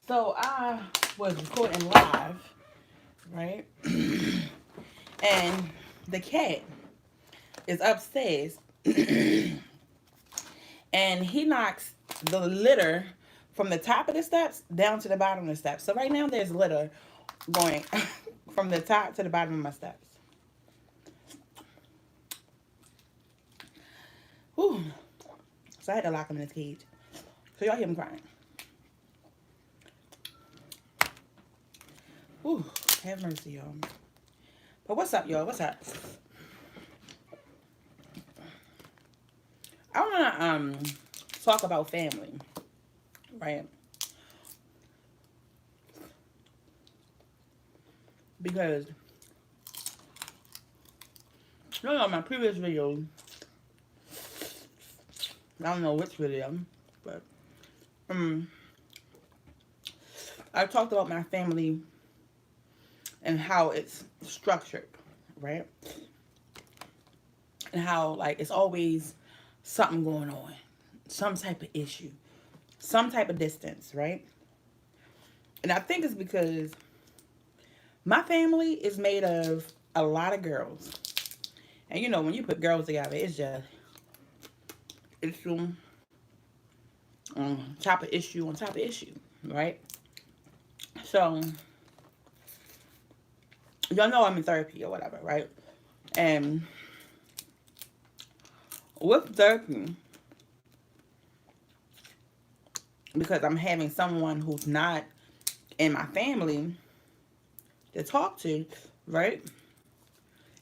So I was recording live, right? And the cat is upstairs and he knocks the litter from the top of the steps down to the bottom of the steps. So right now there's litter going from the top to the bottom of my steps. Whew. So I had to lock him in his cage. So y'all hear him crying. Whew. Have mercy, y'all. But what's up, y'all? What's up? I wanna talk about family, right? Because you know my previous video, I don't know which video, but I talked about my family and how it's structured, right? And how like it's always something going on, some type of issue, some type of distance, right? And I think it's because my family is made of a lot of girls. And you know, when you put girls together, it's just issue on top of issue on top of issue, right? So, y'all know I'm in therapy or whatever, right? And with therapy, because I'm having someone who's not in my family to talk to, right?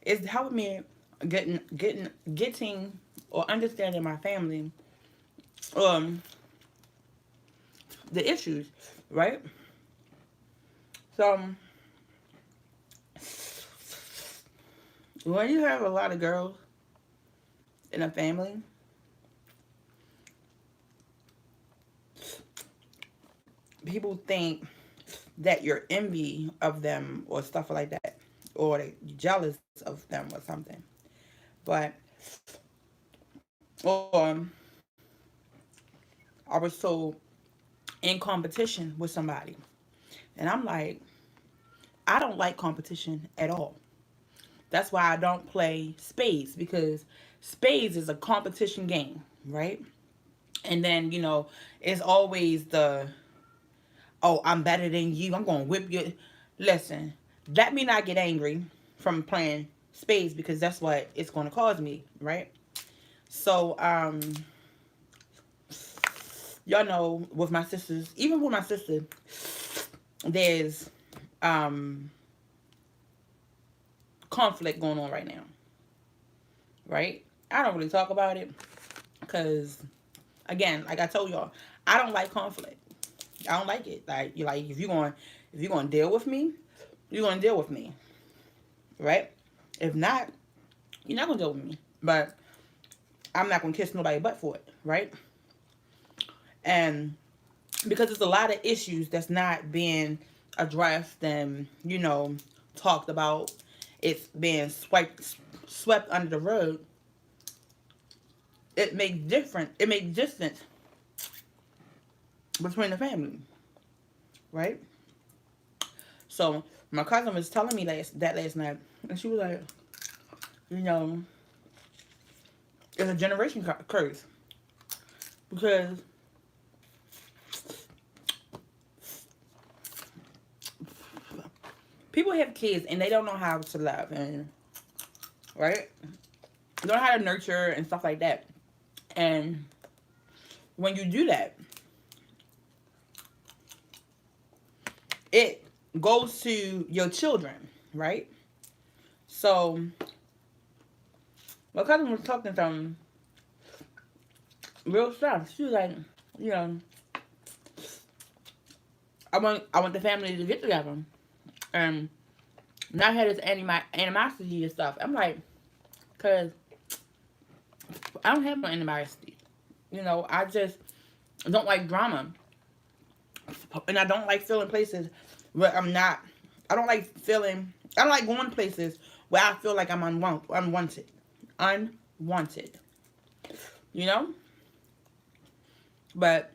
It's helping me getting or understanding my family, um, the issues, right? So when you have a lot of girls in a family, people think that you're envy of them or stuff like that, or that you're jealous of them or something. But or I was so in competition with somebody, and I'm like, I don't like competition at all. That's why I don't play spades, because spades is a competition game, right? And then, you know, it's always the, oh, I'm better than you. I'm going to whip you. Listen, let me not get angry from playing spades, because that's what it's going to cause me, right? So, y'all know with my sisters, even with my sister, there's conflict going on right now, right? I don't really talk about it because, again, like I told y'all, I don't like conflict. I don't like it. Like you like if you're going to deal with me, you're going to deal with me, right? If not, you're not going to deal with me. But I'm not going to kiss nobody butt for it, right? And because there's a lot of issues that's not being addressed and, you know, talked about, it's being swept under the rug. It makes distance between the family, right? So my cousin was telling me that last night, and she was like, you know, it's a generation curse, because people have kids and they don't know how to love, and right, they don't know how to nurture and stuff like that. And when you do that, it goes to your children, right? So my cousin was talking some real stuff. She was like, you know, I want the family to get together and not have this animosity and stuff. I'm like, cause I don't have no animosity. You know, I just don't like drama, and I don't like feeling places where I'm not. I don't like feeling. I don't like going places where I feel like I'm unwanted. You know, but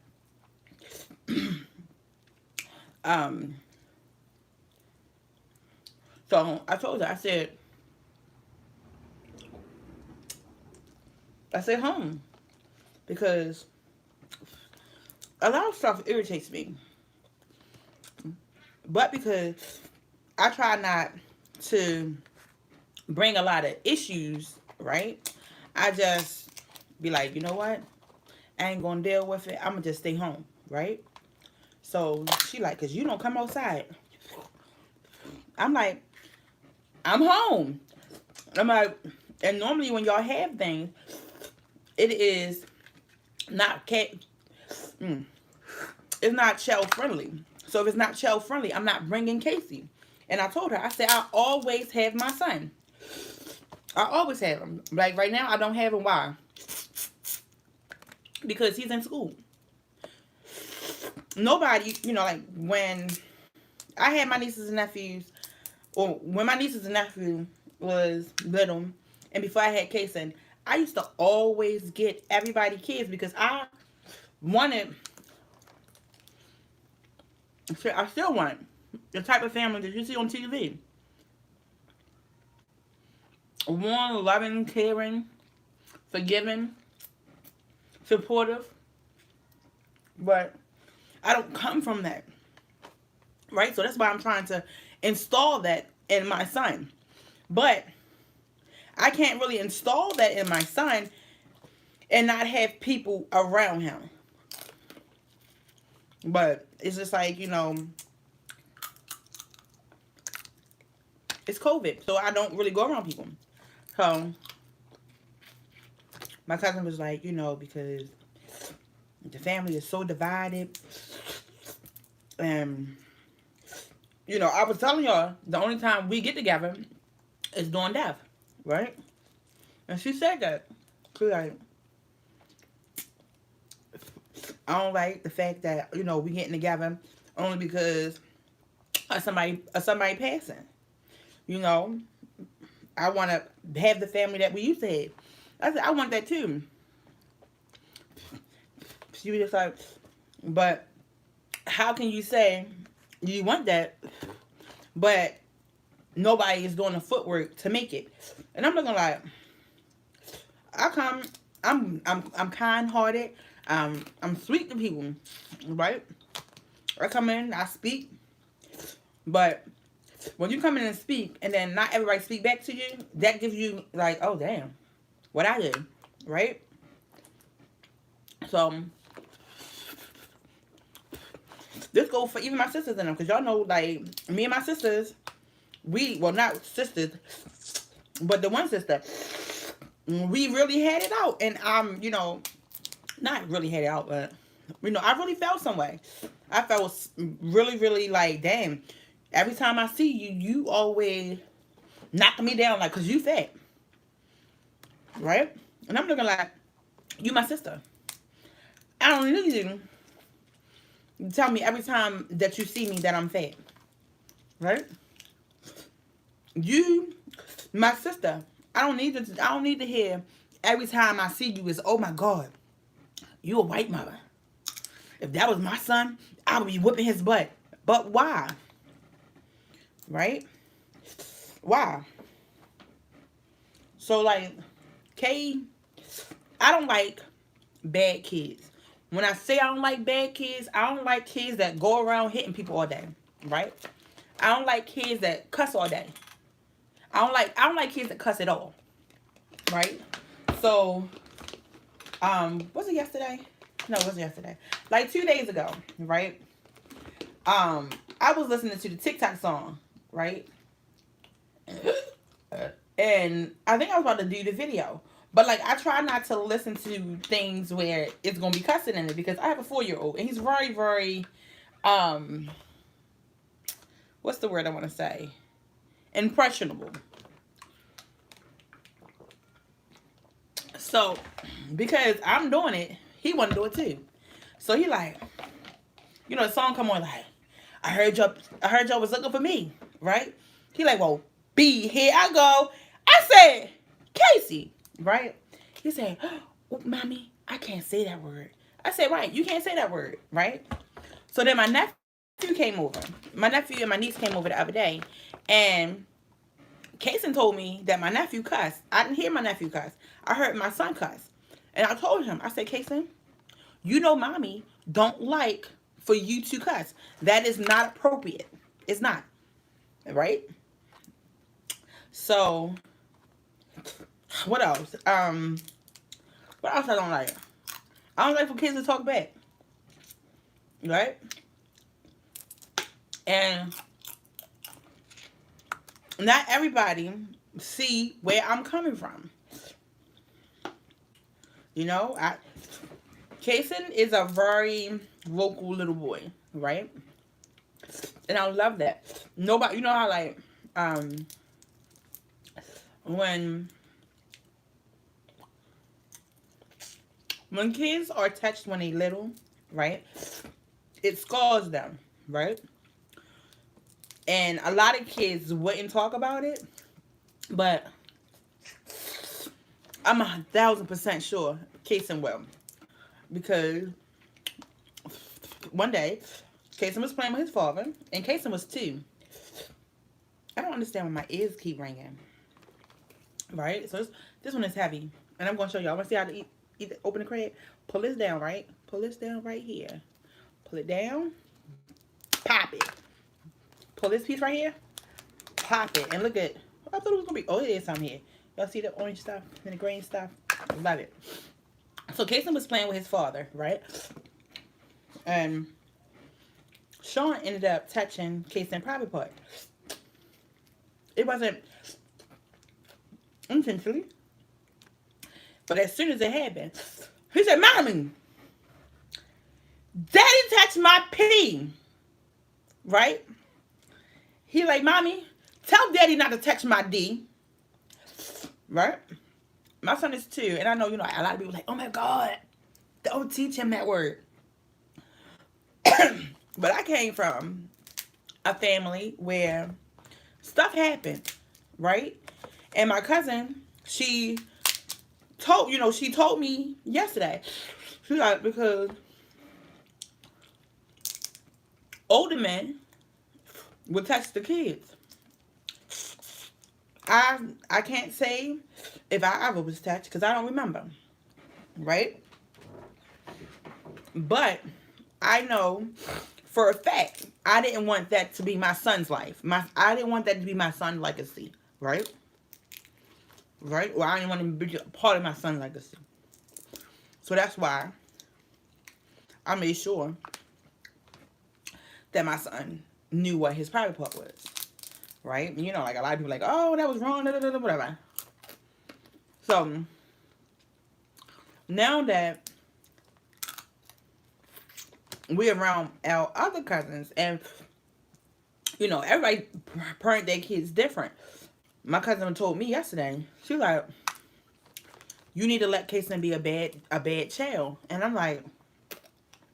Um, so I told her, I said home because a lot of stuff irritates me, but because I try not to bring a lot of issues, right? I just be like, you know what? I ain't gonna deal with it. I'm gonna just stay home, right? So she like, cause you don't come outside. I'm like, I'm home. I'm like, and normally when y'all have things, it is not mm, it's not child friendly. So if it's not child friendly, I'm not bringing Casey. And I told her, I said, I always have my son. I always have him. Like right now, I don't have him. Why? Because he's in school. Nobody, like when I had my nieces and nephews, or when my nieces and nephew was little, and before I had Kayson, I used to always get everybody kids because I wanted, I still want the type of family that you see on TV. Warm, loving, caring, forgiving, supportive. But I don't come from that. Right? So that's why I'm trying to install that in my son. But I can't really install that in my son and not have people around him. But it's just like, it's COVID. So I don't really go around people. So my cousin was like, because the family is so divided. And, I was telling y'all the only time we get together is during death. Right? And she said that. She like, I don't like the fact that, we getting together only because of somebody passing. I want to have the family that we used to have. I said, I want that too. She was just like, but how can you say you want that, but nobody is doing the footwork to make it? And I'm looking like, I'm kind-hearted. I'm sweet to people, right? I come in, I speak, but when you come in and speak, and then not everybody speak back to you, that gives you like, oh damn, what I did, right? So this goes for even my sisters in them, because y'all know, like, me and my sisters, not sisters, but the one sister, we really had it out, and not really had it out, but I really felt some way. I felt really, really like, damn. Every time I see you, you always knock me down, like, cause you fat, right? And I'm looking like, you my sister. I don't need you to tell me every time that you see me that I'm fat, right? You, my sister. I don't need to hear every time I see you is, oh my God, you a white mother. If that was my son, I would be whipping his butt. But why? Right? Why? So, like, I don't like bad kids. When I say I don't like bad kids, I don't like kids that go around hitting people all day. Right? I don't like kids that cuss all day. I don't like kids that cuss at all. Right? So, was it yesterday? No, it wasn't yesterday. Like 2 days ago, right? I was listening to the TikTok song, right? And I think I was about to do the video. But, like, I try not to listen to things where it's going to be cussing in it, because I have a 4-year-old, and he's very, very, what's the word I want to say? Impressionable. So, because I'm doing it, he want to do it too. So he like, the song come on like, I heard y'all was looking for me, right? He like, well, B, here I go. I said, Casey, right? He said, oh, mommy, I can't say that word. I said, right, you can't say that word, right? So then my nephew came over. My nephew and my niece came over the other day, and Kayson told me that my nephew cussed. I didn't hear my nephew cuss. I heard my son cuss. And I told him, I said, Kayson, you know mommy don't like for you to cuss. That is not appropriate. It's not. Right? So, what else? What else I don't like? I don't like for kids to talk back. Right? And not everybody see where I'm coming from. You know, Kayson is a very vocal little boy, right? And I love that. Nobody, you know how like when kids are touched when they little, right? It scars them, right? And a lot of kids wouldn't talk about it, but I'm 1,000% sure Kayson will. Because one day, Kayson was playing with his father, and Kayson was 2. I don't understand why my ears keep ringing. Right? So this one is heavy. And I'm going to show y'all. I want to see how to open the crate. Pull this down, right? Pull this down right here. Pull it down. Pop it. Pull this piece right here. Pop it. And look at, I thought it was going to be, oh, it is something here. Y'all see the orange stuff and the green stuff? Love it. So Kayson was playing with his father, right? And Sean ended up touching Kayson's private part. It wasn't intentionally, but as soon as it happened, he said, Mommy, Daddy touched my pee. Right? He like, Mommy, tell Daddy not to touch my D. Right? My son is 2, and I know, you know, a lot of people like, oh my God, don't teach him that word. But I came from a family where stuff happened, right? And my cousin, she told me yesterday, she's like, because older men would touch the kids. I can't say if I ever was touched because I don't remember, right? But I know for a fact I didn't want that to be my son's life. I didn't want that to be my son's legacy, right? Right? Or I didn't want to be a part of my son's legacy. So that's why I made sure that my son knew what his private part was. Right? You know, like a lot of people like, oh, that was wrong, whatever. So, now that we're around our other cousins, and, you know, everybody parent their kids different. My cousin told me yesterday, she was like, you need to let Kayson be a bad child. And I'm like,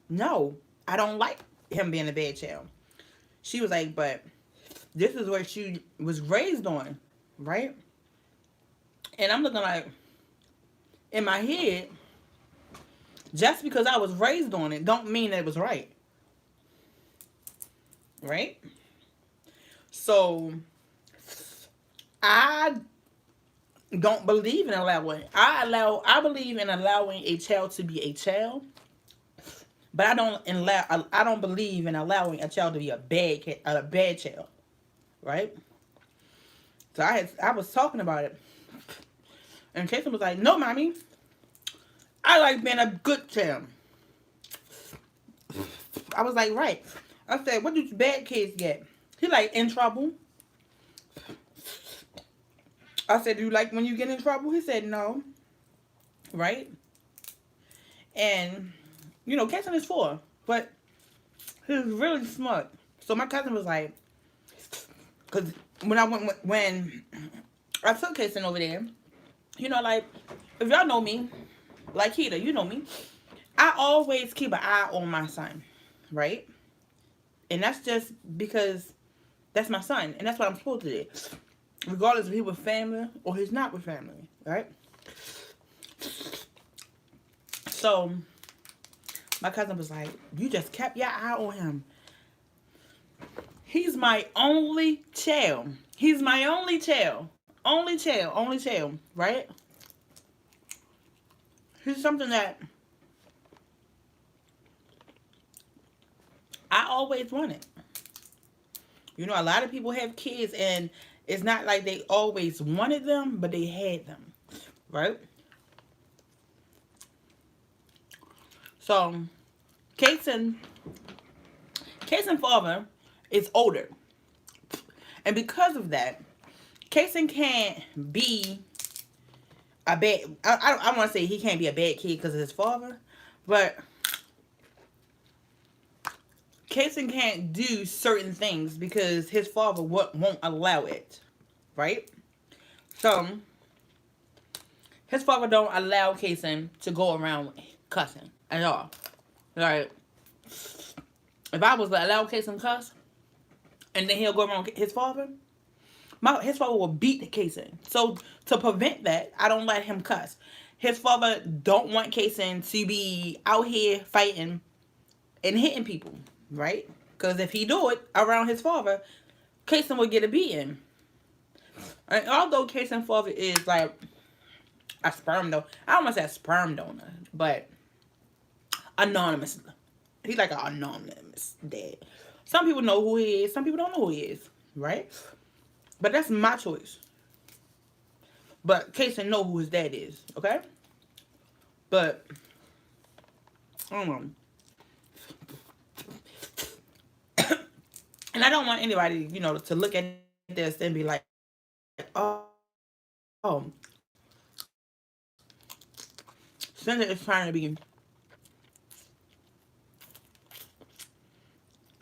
no, I don't like him being a bad child. She was like, but this is what she was raised on, right? And I'm looking like, in my head, just because I was raised on it don't mean that it was right. Right? So, I don't believe in allowing. I believe in allowing a child to be a child. But I don't believe in allowing a child to be a bad child. Right? So I was talking about it. And Kayson was like, no, Mommy. I like being a good child. I was like, right. I said, what do bad kids get? He like, in trouble. I said, do you like when you get in trouble? He said, no. Right? And, you know, Kayson is 4. But he's really smart. So my cousin was like, because when I took Kayson over there, you know, like, if y'all know me, like Keita, you know me, I always keep an eye on my son, right? And that's just because that's my son, and that's what I'm supposed to do, regardless if he's with family or he's not with family, right? So my cousin was like, you just kept your eye on him. He's my only child. He's my only child. Only child. Only child. Right? He's something that I always wanted. You know, a lot of people have kids and it's not like they always wanted them, but they had them. Right? So, Kayson, Kayson's father is older. And because of that, Kayson can't be a bad. I want to say he can't be a bad kid because of his father, but Kayson can't do certain things because his father won't allow it, right? So his father don't allow Kayson to go around cussing at all. Like if I was to allow Kayson cuss, and then he'll go around his father, his father will beat Kayson. So to prevent that, I don't let him cuss. His father don't want Kayson to be out here fighting and hitting people, right? Because if he do it around his father, Kayson will get a beating. And although Kayson's father is like a sperm donor, I don't want to say a sperm donor, but anonymous. He's like an anonymous dad. Some people know who he is. Some people don't know who he is, right? But that's my choice. But Kayson know who his dad is, okay? But I don't know. And I don't want anybody, you know, to look at this and be like, oh, Cinder is trying to be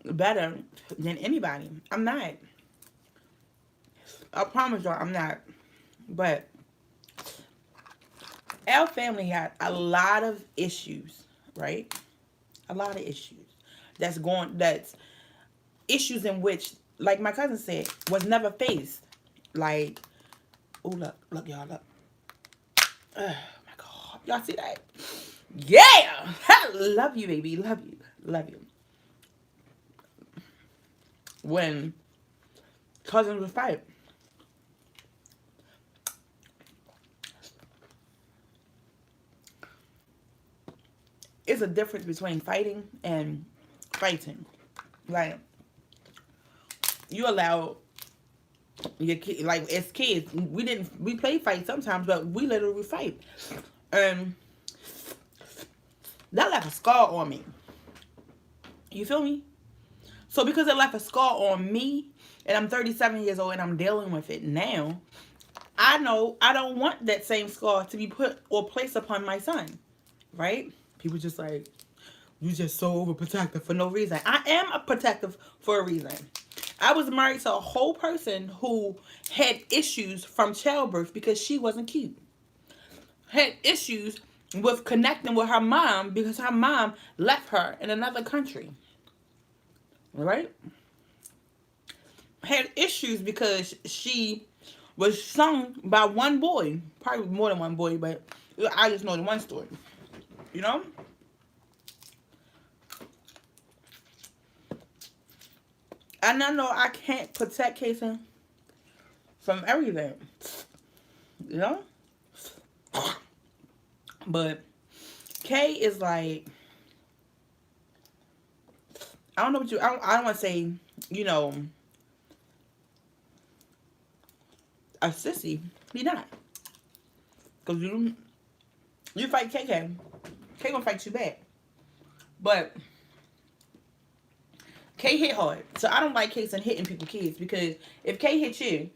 better than anybody. I'm not. I promise y'all I'm not. But our family had a lot of issues, right? A lot of issues. That's issues in which, like my cousin said, was never faced. Like, oh look y'all, look. Oh my God. Y'all see that? Yeah! I love you, baby. Love you. Love you. When cousins would fight. It's a difference between fighting and fighting. Like, you allow your kid, like as kids, we play fight sometimes, but we literally fight. And that left a scar on me. You feel me? So because it left a scar on me, and I'm 37 years old and I'm dealing with it now, I know I don't want that same scar to be put or placed upon my son. Right? People just like, you just so overprotective for no reason. I am a protective for a reason. I was married to a whole person who had issues from childbirth because she wasn't cute. Had issues with connecting with her mom because her mom left her in another country. Right? Had issues because she was sung by one boy. Probably more than one boy, but I just know the one story. You know? And I know I can't protect Kayson from everything. You know? But Kay is like, I don't know what I don't want to say, you know, a sissy. He not. Because you fight KK. Kay gonna fight you back. But Kay hit hard. So I don't like Kayson hitting people's kids because if Kay hits you,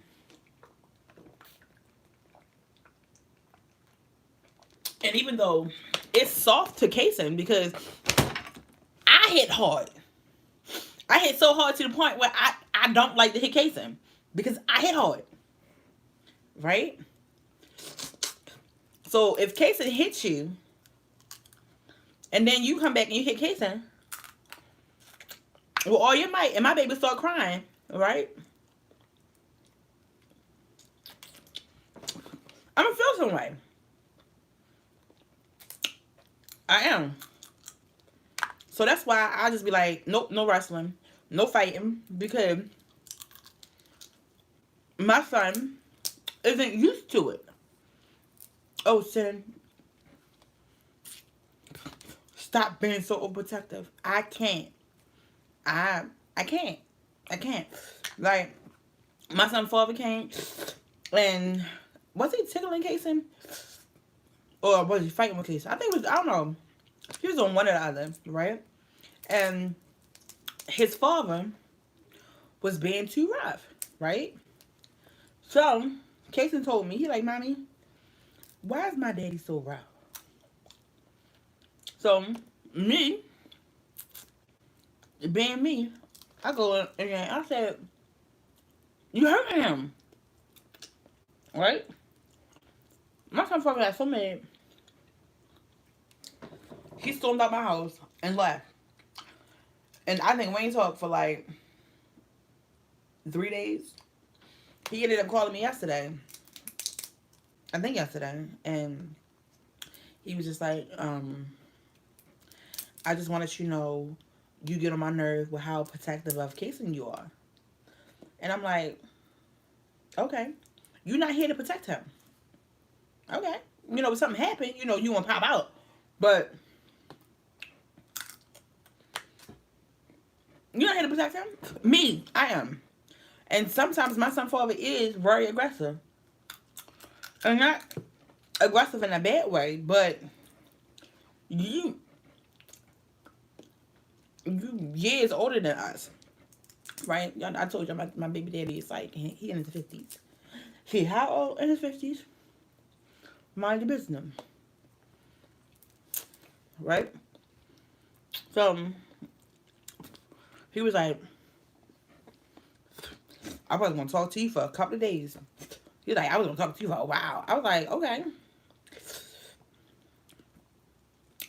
and even though it's soft to Kayson because I hit hard. I hit so hard to the point where I don't like to hit Kayson because I hit hard. Right? So if Kayson hits you and then you come back and you hit Kayson, well, all your might, and my baby start crying, right? I'm gonna feel some way. I am. So that's why I just be like, nope, no wrestling, No fighting, because my son isn't used to it. Oh, son, stop being so overprotective. I can't. I can't. I can't. Like, my son's father came, and was he tickling Kayson? Or was he fighting with Kayson? I think it was, I don't know. He was on one or the other, right? And his father was being too rough, right? So, Kayson told me, he like, Mommy, why is my daddy so rough? So, me, being me, I go in and I said, you hurting him, right? My son probably got so mad, he stormed out my house and left. And I think Wayne talked for like 3 days. He ended up calling me yesterday. I think yesterday. And he was just like, I just wanted you to know you get on my nerves with how protective of Kayson you are. And I'm like, okay. You're not here to protect him. Okay. You know, if something happened, you know, you want to pop out. But you're not here to protect him. Me, I am. And sometimes my son father is very aggressive. And not aggressive in a bad way, but you years older than us. Right? I told you my baby daddy is like, he in his 50s. He how old in his 50s? Mind your business. Right? So, he was like, I was going to talk to you for a couple of days. He was like, I was going to talk to you for a while. I was like, okay.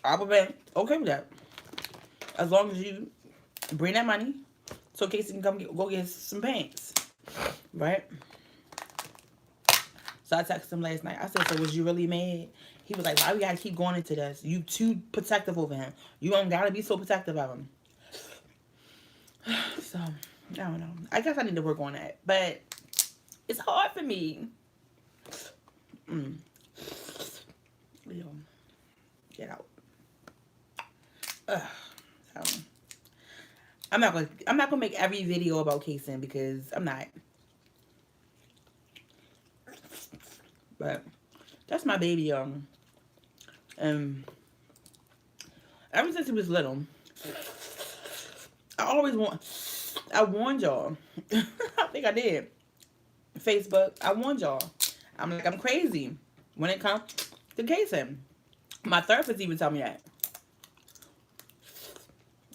I would be okay with that. As long as you bring that money so Casey can go get some pants. Right? So I texted him last night. I said, so was you really mad? He was like, why we gotta keep going into this? You too protective over him. You don't gotta be so protective of him. So, I don't know. I guess I need to work on that. But it's hard for me. Get out. So, I'm not gonna make every video about Kayson because I'm not. But that's my baby, and ever since he was little, I warned y'all. I think I did. Facebook, I warned y'all. I'm like, I'm crazy when it comes to Kayson. My therapist even told me that.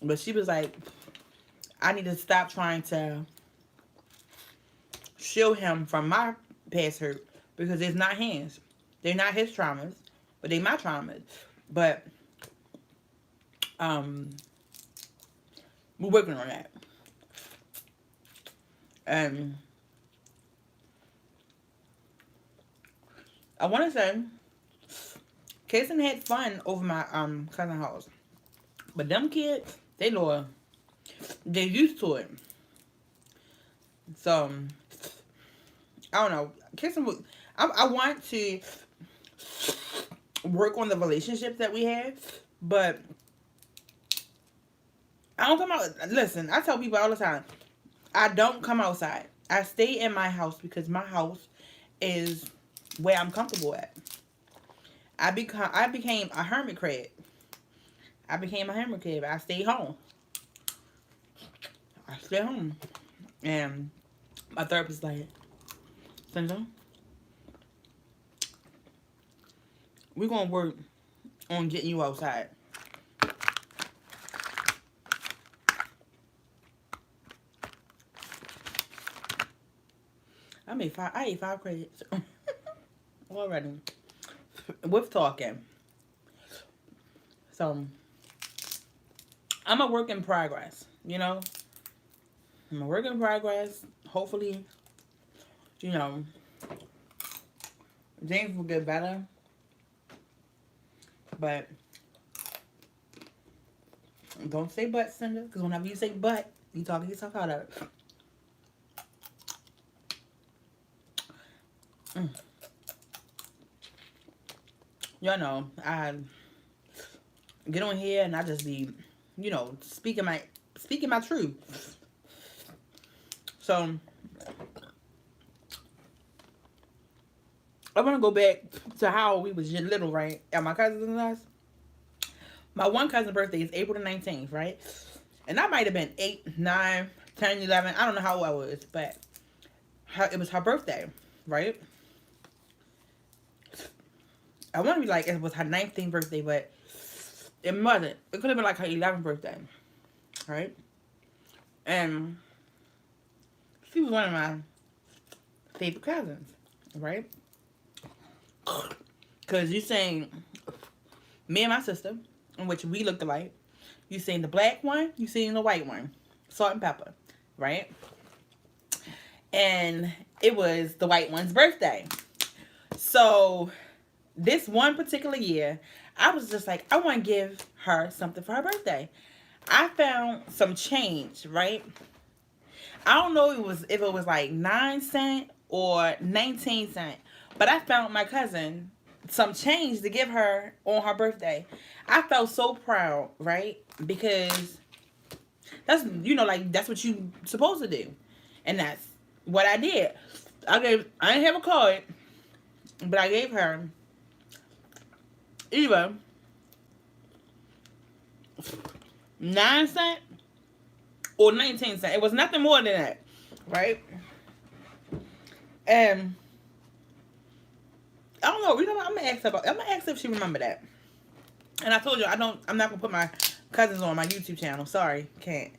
But she was like, I need to stop trying to shield him from my past hurt because it's not his. They're not his traumas, but they're my traumas. But we're working on that. And I want to say, Kayson had fun over my cousin's house. But them kids, they used to it. So, I don't know. Kayson, I want to work on the relationships that we have, but I don't come out. Listen, I tell people all the time, I don't come outside. I stay in my house because my house is where I'm comfortable at. I became a hermit crab. I stayed home. And my therapist like, Sandra, we're going to work on getting you outside. I ate 5 credits already with talking. So, I'm a work in progress, you know? I'm a work in progress. Hopefully, you know, things will get better. But, Don't say but, Cinder, because whenever you say but, you talking yourself out of it. Mm. Y'all know, I get on here and I just be, speaking my truth. So I want to go back to how we was little, right? At my cousins and us. My one cousin's birthday is April the 19th, right? And I might have been 8, 9, 10, 11. I don't know how old I was, but it was her birthday, right? I want to be like it was her 19th birthday, but it wasn't. It could have been like her 11th birthday, right? And she was one of my favorite cousins, right? Because you saying me and my sister, in which we looked alike. You seen the black one, you seen the white one. Salt and pepper, right? And it was the white one's birthday. So this one particular year, I was just like, I want to give her something for her birthday. I found some change, right? I don't know if it was like 9 cents or 19 cents, but I found my cousin some change to give her on her birthday. I felt so proud, right? Because that's like that's what you supposed to do, and that's what I did. I didn't have a card, but I gave her either 9 cents or 19 cents. It was nothing more than that, right? And I don't know. What? I'm gonna ask if she remember that. And I told you I'm not gonna put my cousins on my YouTube channel. Sorry, can't.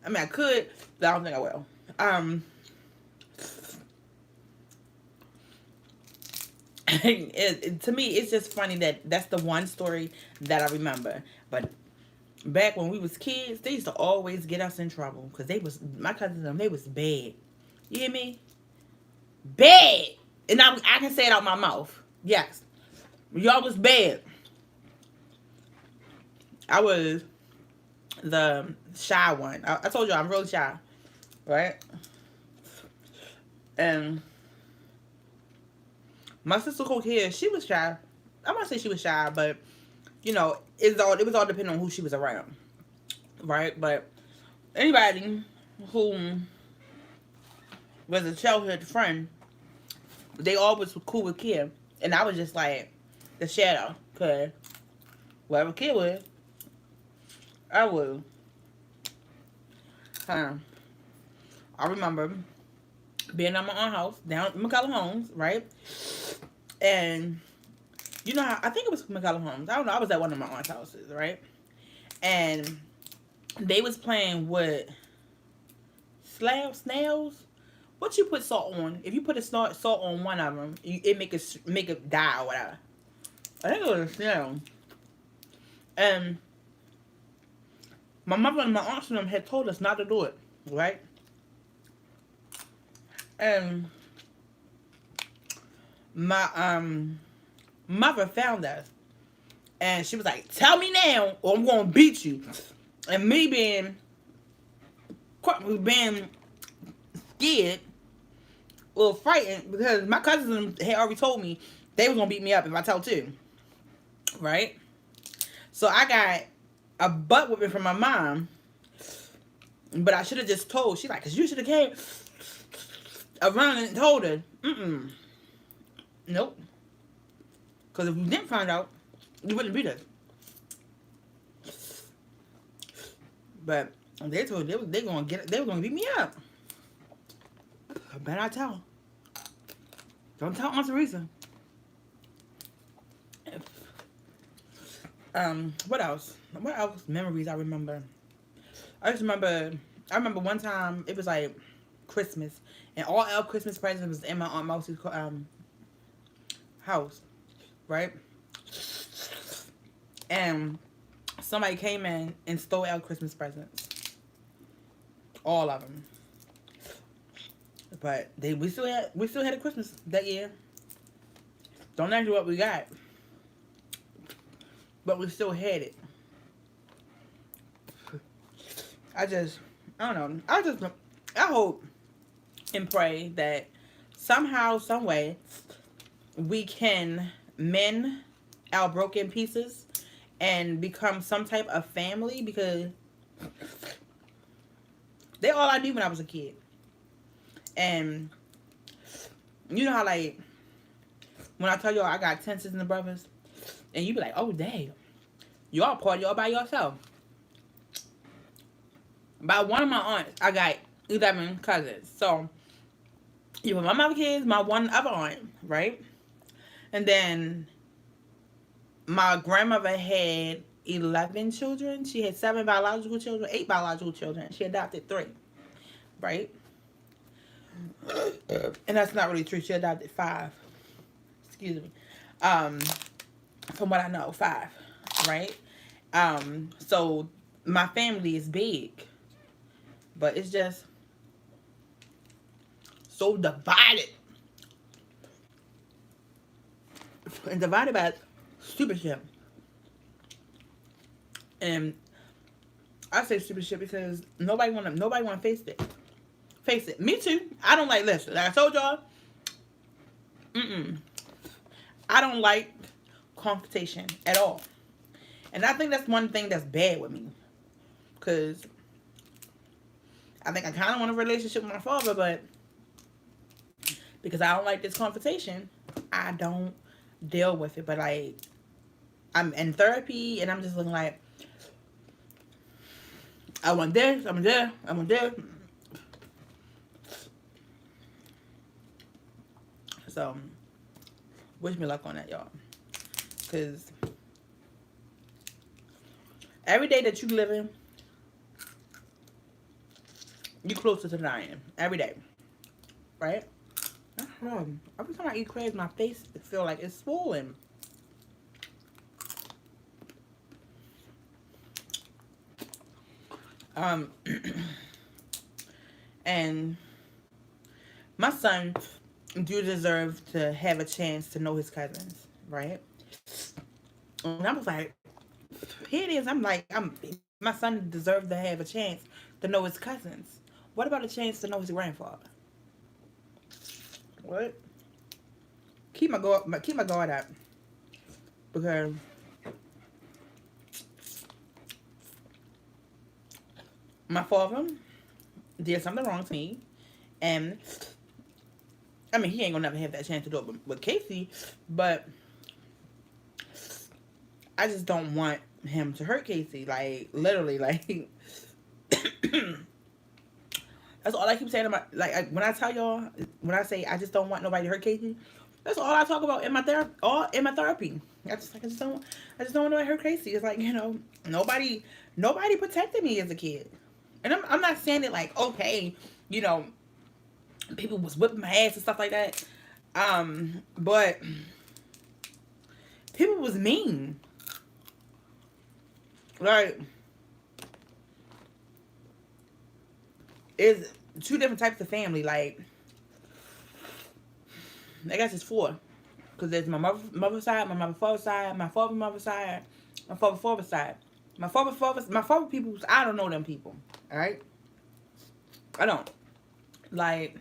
I mean I could, but I don't think I will. To me, it's just funny that that's the one story that I remember. But back when we was kids, they used to always get us in trouble because my cousins and them, they was bad. You hear me? Bad. And I can say it out my mouth. Yes, y'all was bad. I was the shy one. I told you I'm really shy, right? And my sister Coquille, she was shy. I'm gonna say she was shy, but it was all depending on who she was around, right? But anybody who was a childhood friend, they always were cool with Kim, and I was just like the shadow, cause whatever Kim was, I was. I remember being at my aunt's house down at McCullough Homes, right? And you know how I think it was McCullough Homes. I don't know. I was at one of my aunt's houses, right? And they was playing with snails. What you put salt on? If you put salt on one of them, it make it die or whatever. I think it was a snail. And my mother and my aunts and them had told us not to do it, right? And my mother found us, and she was like, "Tell me now, or I'm gonna beat you." And me being scared, a little frightened, because my cousins had already told me they was gonna beat me up if I told too, right? So I got a butt whipping from my mom, but I should have just told. She's like, "Cause you should have came around and told her." Nope. Because if you didn't find out, you wouldn't beat us. But they told they were gonna beat me up. I bet I tell. Don't tell Aunt Teresa. What else? What else memories I remember? I remember one time it was like Christmas, and all our Christmas presents was in my Aunt Mosie's house, right? And somebody came in and stole our Christmas presents, all of them. But we still had a Christmas that year. Don't ask me what we got, but we still had it. I just, I don't know. I hope and pray that somehow, some way, we can mend our broken pieces and become some type of family, because they all I knew when I was a kid. And you know how, like, when I tell y'all I got 10 sisters and brothers, and you be like, oh, dang, y'all party all by yourself. By one of my aunts, I got 11 cousins. So, you have my mother kids, my one other aunt, right? And then my grandmother had 11 children. She had 7 biological children, 8 biological children. She adopted 3, right? And that's not really true. She adopted 5. Excuse me. Um, from what I know, 5, right? So my family is big, but it's just so divided. And divided by stupid shit. And I say stupid shit because nobody wanna face it. Face it. Me too. I don't like, listen, like I told y'all, I don't like confrontation at all. And I think that's one thing that's bad with me. Because I think I kind of want a relationship with my father, but because I don't like this confrontation, I don't deal with it. But, like, I'm in therapy, and I'm just looking like, I want this, I want this, I want this. So, wish me luck on that, y'all. Because every day that you living, you closer to dying. Every day. Right? Every time I eat crabs, my face feel like it's swollen. And my son do deserve to have a chance to know his cousins, right? And I was like, here it is. My son deserved to have a chance to know his cousins. What about a chance to know his grandfather? What? Keep my guard up, because my father did something wrong to me, and I mean, he ain't gonna never have that chance to do it with Casey, but I just don't want him to hurt Casey. Like, literally, like, that's all I keep saying about, like, when I tell y'all, when I say I just don't want nobody to hurt Casey, that's all I talk about in my therapy. I just don't want nobody to hurt Casey. It's like, nobody protected me as a kid. And I'm not saying it like, okay, people was whipping my ass and stuff like that. But people was mean. Like, it's 2 different types of family. Like, I guess it's 4. Because there's my mother's side, my father's side, my father's mother's side, my father's side. My father people, I don't know them people. Alright? I don't. Like,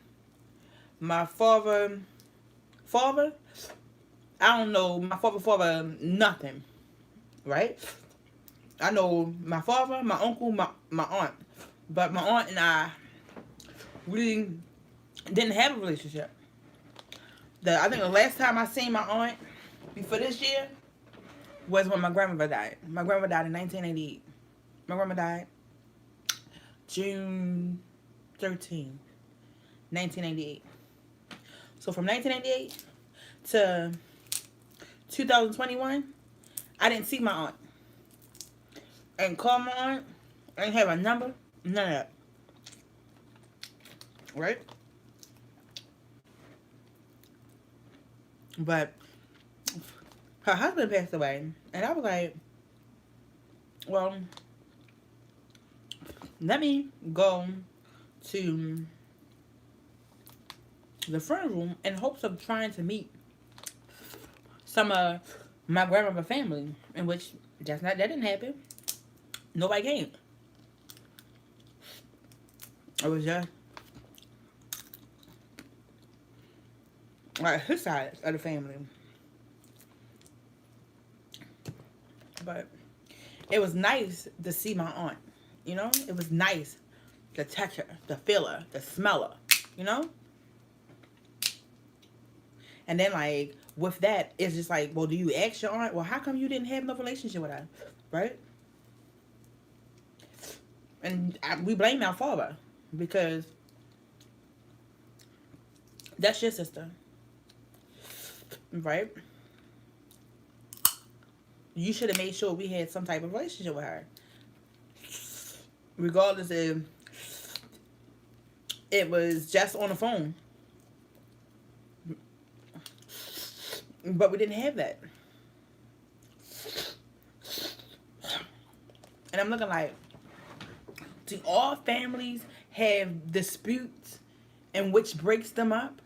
my father, I don't know my father nothing. Right? I know my father, my uncle, my aunt. But my aunt and I really didn't have a relationship. I think the last time I seen my aunt before this year was when my grandmother died. My grandmother died in 1988. My grandma died June 13th, 1988. So from 1988 to 2021, I didn't see my aunt. I didn't call my aunt. I didn't have a number. None of that. Right? But her husband passed away. And I was like, well, let me go to the funeral in hopes of trying to meet some of my grandmother family, in which that didn't happen. Nobody came. It was just like his side of the family. But it was nice to see my aunt. You know, it was nice to touch her, to feel her, to smell her. You know, and then like with that, it's just like, well, do you ask your aunt? Well, how come you didn't have no relationship with her, right? And we blame our father because that's your sister, right? You should have made sure we had some type of relationship with her, regardless if it was just on the phone. But we didn't have that. And I'm looking like, do all families have disputes and which breaks them up?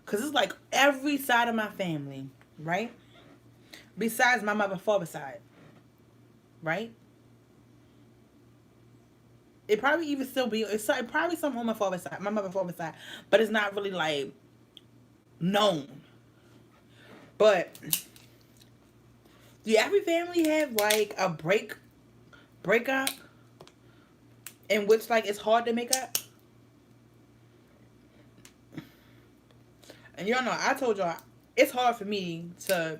Because it's like every side of my family, right? Besides my mother father's side, right? It probably even still be, it's probably something on my father's side, my mother father's side, but it's not really like known. But do every family have like a breakup in which like it's hard to make up? And y'all know, I told y'all, it's hard for me to,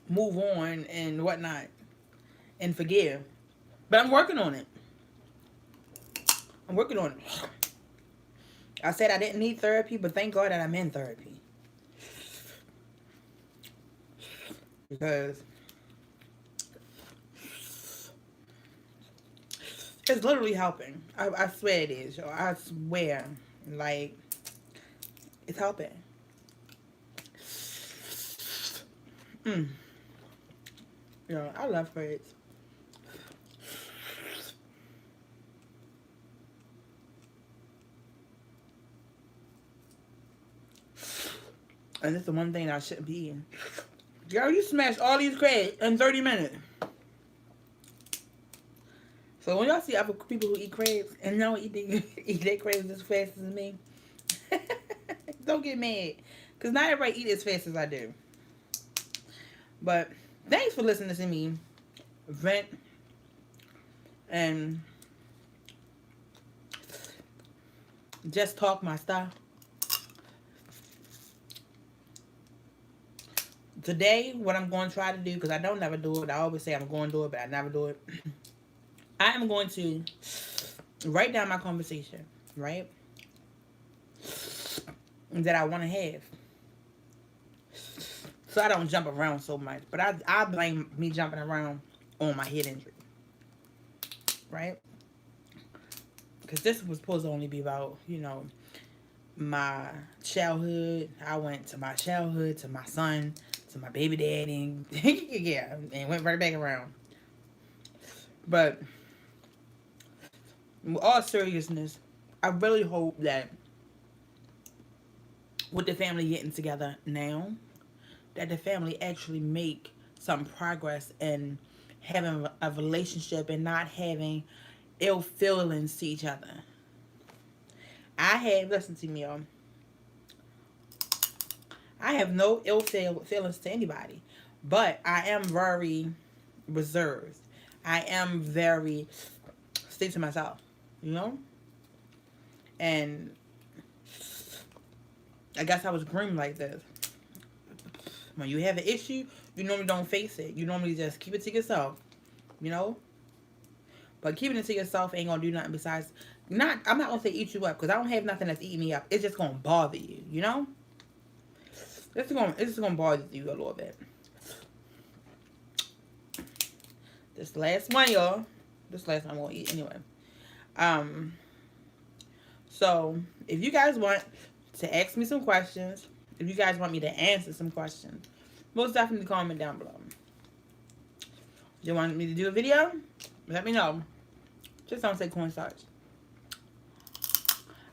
move on and whatnot and forgive. But I'm working on it. I'm working on it. I said I didn't need therapy, but thank God that I'm in therapy. Because it's literally helping. I swear it is, y'all. I swear. Like, it's helping. Yo, I love grades. And it's the one thing I shouldn't be eating. Girl, you smashed all these crabs in 30 minutes. So when y'all see other people who eat crabs and don't eat their crabs as fast as me, don't get mad. Because not everybody eat as fast as I do. But thanks for listening to me vent and just talk my stuff. Today, what I'm going to try to do, because I don't never do it. I always say I'm going to do it, but I never do it. I am going to write down my conversation, right? That I want to have. So I don't jump around so much. But I blame me jumping around on my head injury. Right? Because this was supposed to only be about, my childhood. I went to my childhood, to my son, to my baby daddy. Yeah, and went right back around. But with all seriousness, I really hope that with the family getting together now, that the family actually make some progress in having a relationship and not having ill feelings to each other. Listen to me, y'all. I have no ill feelings to anybody, but I am very reserved. I am very stay to myself, and I guess I was groomed like this. When you have an issue, you normally don't face it. You normally just keep it to yourself, But keeping it to yourself ain't gonna do nothing besides I'm not gonna say eat you up, because I don't have nothing that's eating me up. It's just gonna bother you, It's just gonna bother you a little bit. This last one, y'all. This last one I'm gonna eat anyway. So if you guys want to ask me some questions, if you guys want me to answer some questions, most definitely comment down below. You want me to do a video? Let me know. Just don't say cornstarch.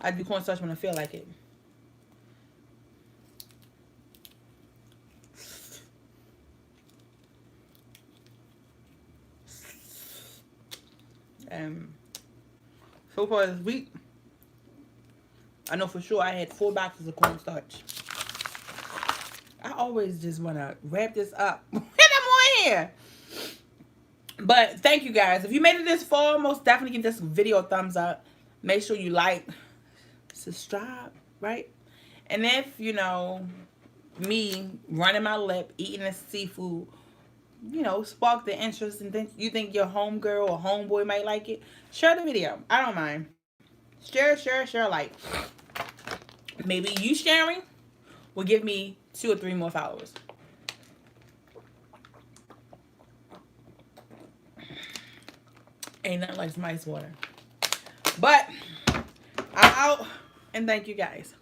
I do cornstarch when I feel like it. So far this week, I know for sure I had 4 boxes of cornstarch. I always just want to wrap this up when I'm on here. But thank you guys. If you made it this far, most definitely give this video a thumbs up. Make sure you like, subscribe, right? And if, you know, me running my lip, eating this seafood, you know, spark the interest and think you think your homegirl or homeboy might like it, share the video. I don't mind. Share, like. Maybe you sharing will give me 2 or 3 more followers. Ain't nothing like some ice water. But I'm out, and thank you guys.